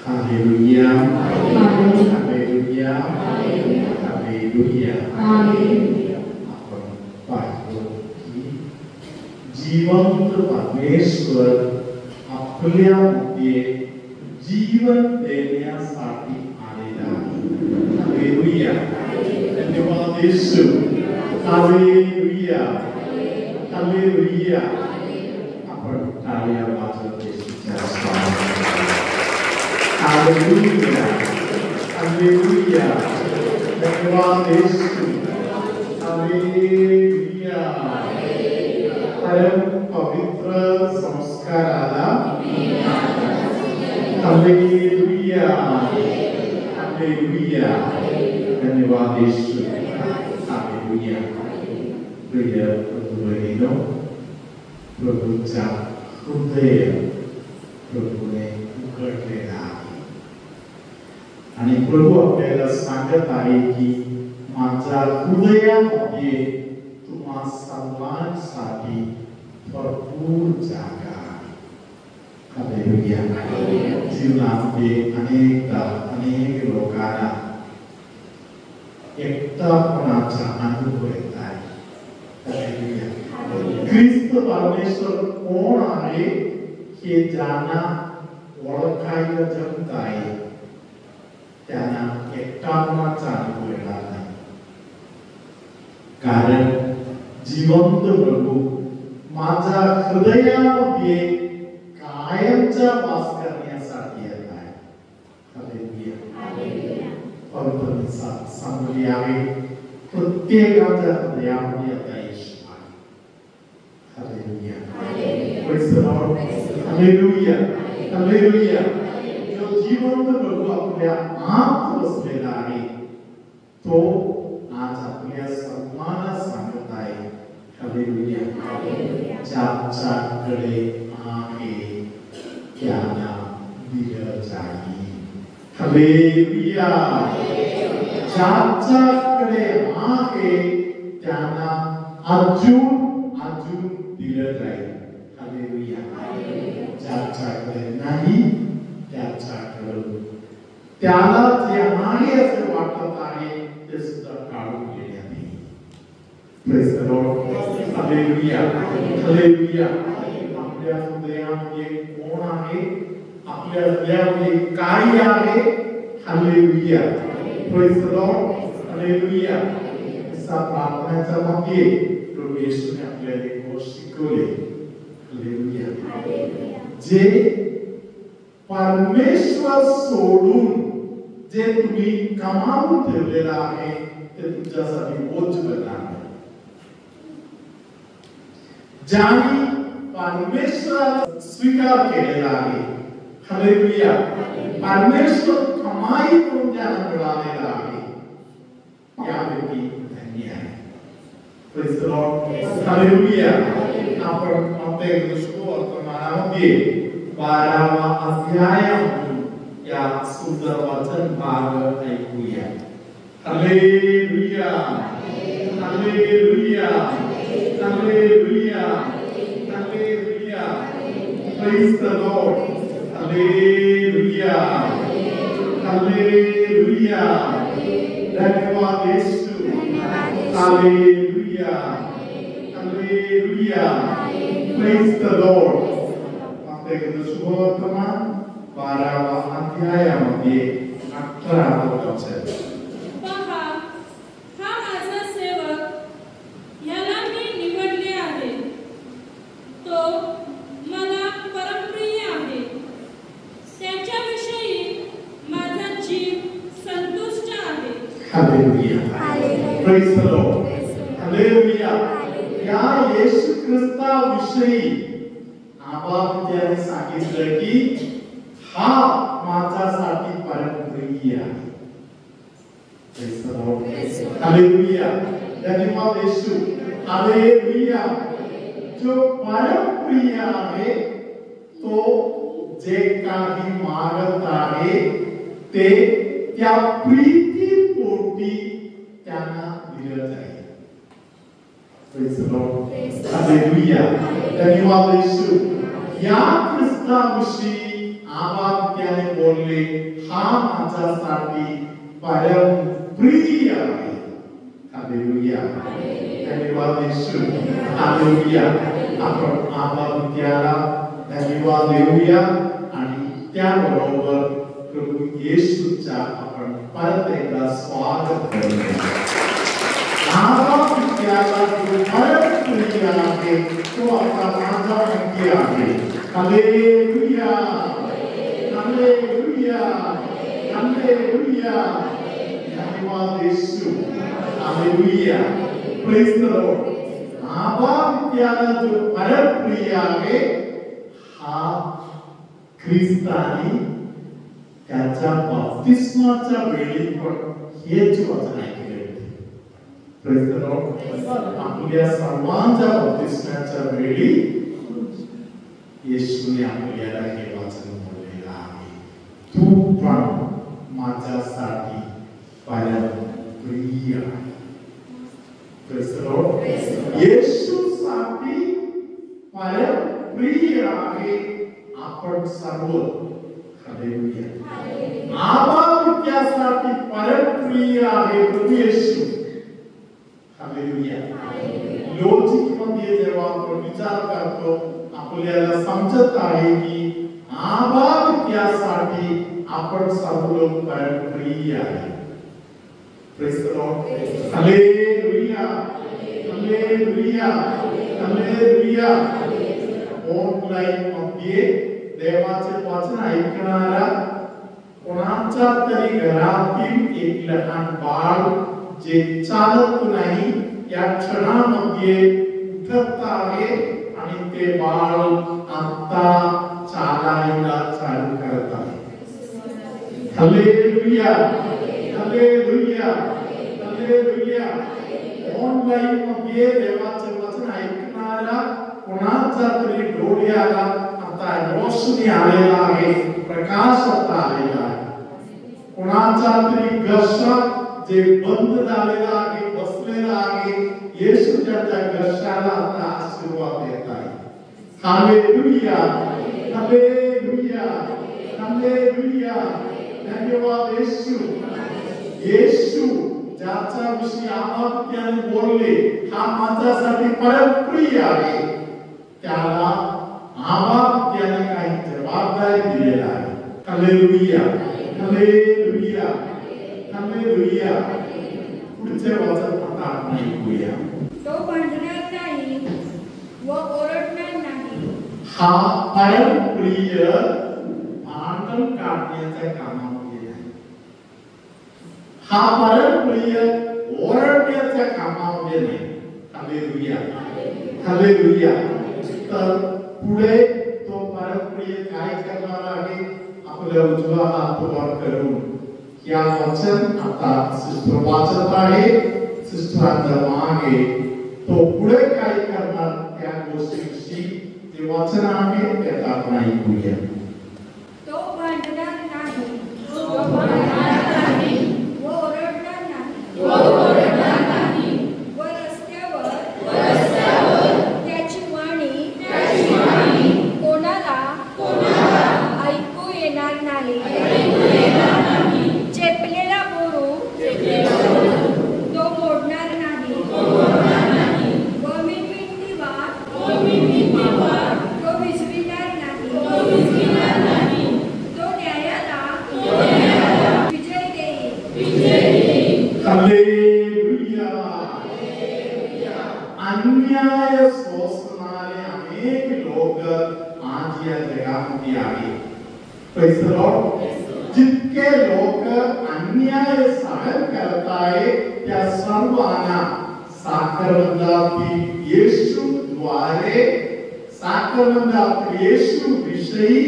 Hallelujah, hallelujah, hallelujah. आपण पाहतो की जिवंत परमेश्वर आपल्यामध्ये जीवन देण्यासाठी आलेला आहे. हालेलुया. धन्यवाद येशू. Hallelujah, hallelujah. आपण टाळ्या वाजवत येशूच्या नावाने. Hallelujah, hallelujah. धन्यवाद येशू. हालेलुया. परम पवित्र संस्काराला हालेलुया, हालेलुया. धन्यवाद येशू. हालेलुया. प्रिय बंधू, प्रभूचा हृदय प्रभूने उघडलेला आहे आणि प्रभू आपल्याला सांगत आहे की माझ्या हृदयामध्ये तुम्हा सर्वांसाठी भरपूर जागा आहे. हालेलुया. जीवनामध्ये अनेक लोकांना एकटापणाचा अनुभव येत आहे. हालेलुया. ख्रिस्त परमेश्वर कोण आहे हे ज्यांना ओळखायला जमत आहे त्यांना एकटापणाचा अनुभव येणार नाही. कारण जिवंत प्रभू माझ्या हृदयामध्ये कायमचा वास करण्यासाठी येत आहे. हालेलुया. पवित्र सांगली आहे प्रत्येकाच्या हृदयामध्ये आता येशू आहे. Hallelujah. Praise the lord. Hallelujah, hallelujah. जो जिवंत प्रभू आपल्या आत बसलेला आहे तो आज आपल्या सर्वांना सांगत आहे. हालेलुया. ज्याच्याकडे आहे त्यांना दिलं जाईल. हालेलुया. ज्याच्याकडे आहे त्यांना अजून दिलं जाईल. हालेलुया. ज्याच्याकडे नाही त्याच्याकडे त्याला जे आहे असं वाटत आहे ते सुद्धा काढून घेण्यात येईल. Praise the lord. Hallelujah, hallelujah. आपल्या हृदयामध्ये कोण आहे, आपल्या हृदयामध्ये काय आहे. Hallelujah. Praise the lord. Hallelujah. असा प्रार्थनेच्या मध्ये प्रभू येशूने आपल्याला एक गोष्ट शिकवली. हालेलुया. जे परमेश्वर सोडून जे तुम्ही कमावून ठेवलेलं आहे ते तुमच्यासाठी बोज बनणार नाही. ज्यांनी परमेश्वराला स्वीकार केलेला आहे. हालेलुया. परमेश्वर कमाई करून ज्यांना मिळालेला आहे यापैकी धन्य आहे. Praise the lord. हालेलुया. आपण आपल्या शुभवर्तमानामध्ये 12वा अध्यायामधून या सुंदर वचन भाग ऐकूया. Hallelujah, hallelujah, hallelujah, hallelujah. Praise the lord. Hallelujah, hallelujah. धन्यवाद Yeshu. Hallelujah, hallelujah. Praise the lord. आपल्याकडे शुभवर्तमान 12वा अध्यायामध्ये 18वा वचन. पहा, हा माझा सेवक, याला मी निवडले आहे, तो मला परमप्रिय आहे. त्याच्याविषयी माझा जीव संतुष्ट आहे. Hallelujah. Praise the lord. Hallelujah. या येशू ख्रिस्ताविषयी आबाने सांगितलं की हा माझ्यासाठी परमप्रिय आहे. Praise the lord. हालेलुया. धन्यवाद येशू. हालेलुया. जो परमप्रिय आहे तो जे काही मागत आहे ते त्या प्रीतीपोटी त्यांना दिलं जाईल. Praise the lord. हालेलुया. धन्यवाद येशू. या ख्रिस्ताविषयी आबा त्याने बोलले, हा माझ्यासाठी परम प्रिय आहे. हालेलुया. धन्यवाद येशू. हालेलुया. आपण आबा त्याला धन्यवाद देऊया आणि त्याबरोबर प्रभू येशूचा आपण परत एकदा स्वागत करूया. आबा त्याला जो परम प्रिय आहे तो आता माझा प्रिय आहे. हालेलुया. हालेलुया. हालेलुया. धन्यवाद Yeshu. Hallelujah. Praise the lord. आबा त्याला जो परम प्रिय आहे हा ख्रिस्तानी त्याच्या बप्तिस्माच्या वेळी पण हेच वचन ऐकले होते. Praise the Lord. आपल्या सर्वांच्या बप्तिस्माच्या वेळी येशूने आपल्याला हे वचन बोललेलं आहे, तू पण माझ्यासाठी परम प्रिय आहे. Praise the Lord. येशूसाठी परम प्रिय आहे आपण सर्व. हालेलुया. आबा त्यासाठी परम प्रिय आहे प्रभू येशू. हालेलुया. लॉजिक मध्ये जेव्हा आपण विचार करतो आपल्याला समजत आहे की आबा त्यासाठी आपण सर्व लोक परम प्रिय आहे. Praise the lord. Hallelujah. Hallelujah. Hallelujah. Online मध्ये देवाचे वचन ऐकणारा कोणाच्या तरी घरातील एक लहान बाळ जे चालत नाही या क्षणामध्ये उठत आहे आणि ते बाळ आता चालायला चालू करत आहे. हालेलुया. हालेलुया. हालेलुया. ऑनलाइन मध्ये देवाचे वचन ऐकणारा कोणाच्या तरी डोळ्याला आता रोशनी आलेला आहे, प्रकाश आता आलेला आहे. कोणाच्या तरी घशात जे बंद झालेला आहे, बसलेला आहे, येशूच्या त्या घशाला आता आशीर्वाद येत आहे. हालेलुया. हालेलुया. हालेलुया. धन्यवाद येशू. येशू ज्याच्या विषयी आबा त्याने बोलले, हा माझ्यासाठी परम प्रिय आहे, त्याला आबा त्याने काही जबाबदारी दिलेला आहे. हालेलुया. हालेलुया. हालेलुया. पुढचे वचन आता आपण ऐकूया. तो भांडणार नाही व ओरडणार नाही. हा परम प्रिय भांडण काढण्याच्या कामामध्ये नाही. हा परम प्रिय ओरडण्याच्या कामामध्ये नाही. हालेलुया. हालेलुया. तर पुढे तो परम प्रिय काय करणार आहे? आपल्या उजवा हात वर करून या वचन आता सिस्टर वाचत आहे. सिस्टरांच्या मागे तो पुढे काय करणार त्या गोष्टीची जे वचन आहे ते आपण ऐकूया. तो भांडणार नाही. तो भांडणार नाही व ओरडणार नाही. व ओरडणार नाही. व रस्त्यावर त्याची वाणी कोणाला ऐकू येणार नाही. चेपलेला बोरू तो मोडणार नाही. व मिणमिणती वाट तो विझविणार नाही. तो न्यायाला विजय देईल. हालेलुया. अन्याय सोसणारे अनेक लोक आज या जगामध्ये आहेत. Praise the Lord. जितके लोक अन्याय सहन करताय त्या सर्वांना साखरवंतातील येशूद्वारे साखरवंतातील येशू विषयी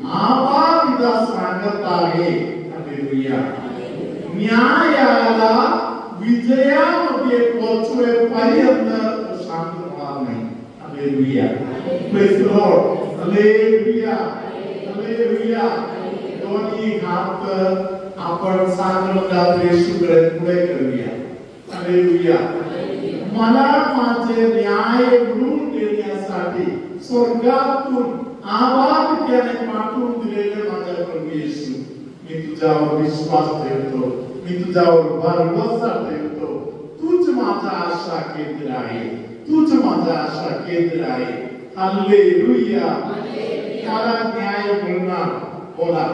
आबा पिता सांगत आहे. हालेलुया. न्यायाला विजयामध्ये पोहोचवेपर्यंत शांत होणार नाही. Hallelujah. Praise the lord. Hallelujah. Hallelujah. दोन्ही हात आपण साखरवंतातील येशूकडे पुढे करूया. हालेलुया. मला माझे न्याय मिळवून देण्यासाठी स्वर्गातून आवाज केल्याने पाठवून दिलेले माझ्या प्रभू येशू, मी तुझ्यावर विश्वास ठेवतो, मी तुझ्यावर भरवसा ठेवतो. तूच माझा आशा केंद्र आहे, तूच माझा आशा केंद्र आहे. हालेलुया. मला न्याय मिळणार. बोला,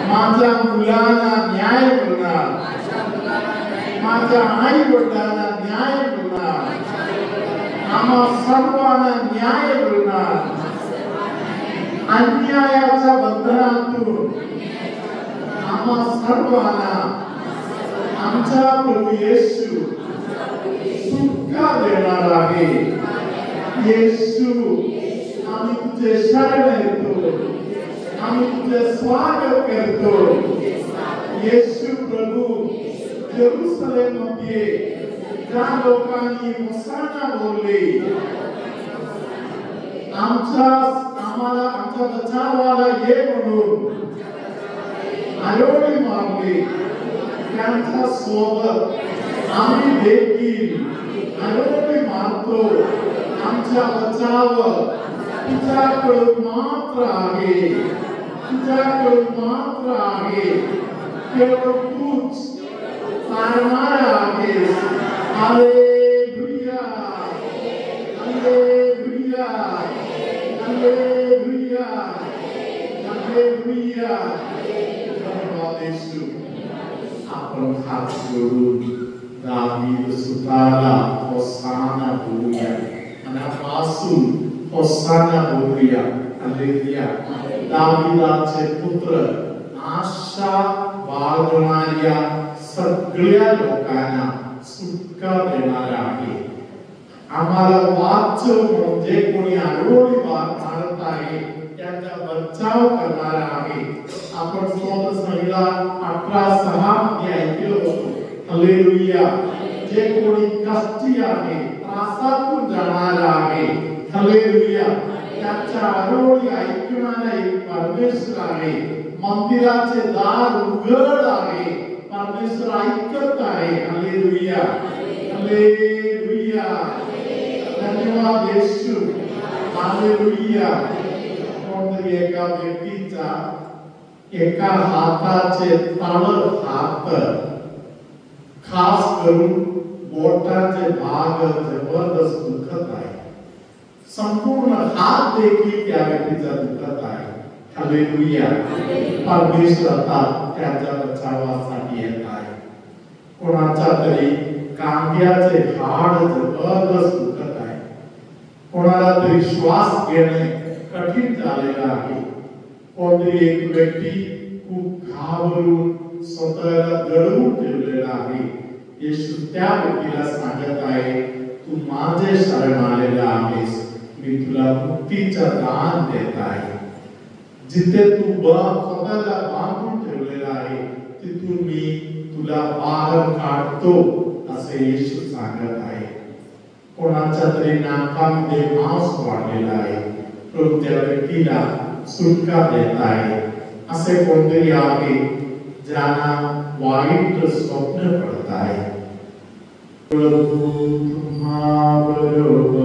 माझ्या मुलांना न्याय मिळणार, माझ्या आई वडिलांना न्याय मिळणार, आम्हा सर्वांना न्याय मिळणार. अन्यायाच्या बंधनातून आम्हा सर्वांना आमचा प्रभू येशू सुटका देणार आहे. येशू, आम्ही तुझे शरण येतो, आम्ही तुझे स्वागत करतो. येशू प्रभू, जेरुसलेम मध्ये ज्या लोकांनी होसाना बोलले, आमच्या बचावाला ये म्हणून आरोळी मारली, त्यांच्या सोबत आम्ही देखील आरोळी मारतो. आमचा बचाव तुझ्याकडून मात्र आहे, तुझ्याकडून मात्र आहे. केवळ तूच करणार आहेस. Hallelujah, hallelujah, hallelujah, hallelujah. धन्यवाद येशू. आपण हात जोडून दावीद सुताला होसाना बोलूया, मनापासून होसाना बोलूया. हालेलुया. दावीदाचे पुत्र, आशा बाळगणाऱ्या सगळ्या लोकांना सुटका देणार आहे. आम्हाला वाचव म्हणजे कोणी आरोळी मारत आहे त्याचा बचाव करणार आहे. आपण स्तोत्र संहिता 18:6 मध्ये ऐकलं होतं. हालेलुया. जे कोणी कष्टी आहे, त्रासातून जाणार आहे, हालेलुया, त्याच्या आरोळी ऐकणारा एक परमेश्वर आहे. मंदिराचे दार उघड आहे, परमेश्वर ऐकत आहे. Hallelujah, hallelujah. धन्यवाद येशू. हालेलुया. कोणतरी एका व्यक्तीचा एका हाताचे तळ हात, खास करून बोटाचे भाग जबरदस्त दुखत आहे. संपूर्ण हात देखील त्या व्यक्तीचा दुखत आहे. हालेलुया. परमेश्वर आता त्याच्या बचावासाठी येत आहे. कोणाचा तरी कांद्याचे हाड जबरदस्त दुखत आहे, कोणाला तरी श्वास घेणे कठीण झालेला आहे. कोणतरी एक व्यक्ती खूप घाबरून स्वतःला दडवून ठेवलेला आहे. येशू त्या व्यक्तीला सांगत आहे, तू माझे शरण आलेला आहेस, मी तुला मुक्तीचा दान देत आहे. जिथे तू स्वतःला बांधून ठेवलेला आहे तिथून मी तुला बाहेर काढतो, असे येशू सांगत आहे. कोणाच्या तरी नाकामध्ये मांस वाढलेला आहे, प्रभू त्या व्यक्तीला सुटका देत आहे. असे कोणतरी आहे ज्यांना वाईट स्वप्न पडत आहे. प्रभू तुम्हाबरोबर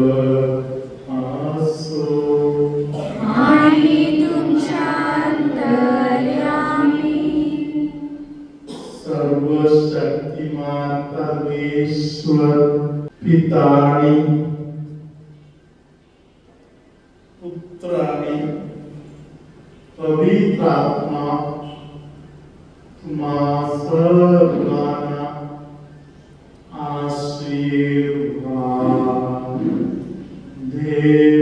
असो आणि तुमच्या अंतर्यामी. सर्वशक्तिमान परमेश्वर पिता आणि पुत्र आणि पवित्र आत्मा तुम्हा सर्वांना आशीर्वाद दे.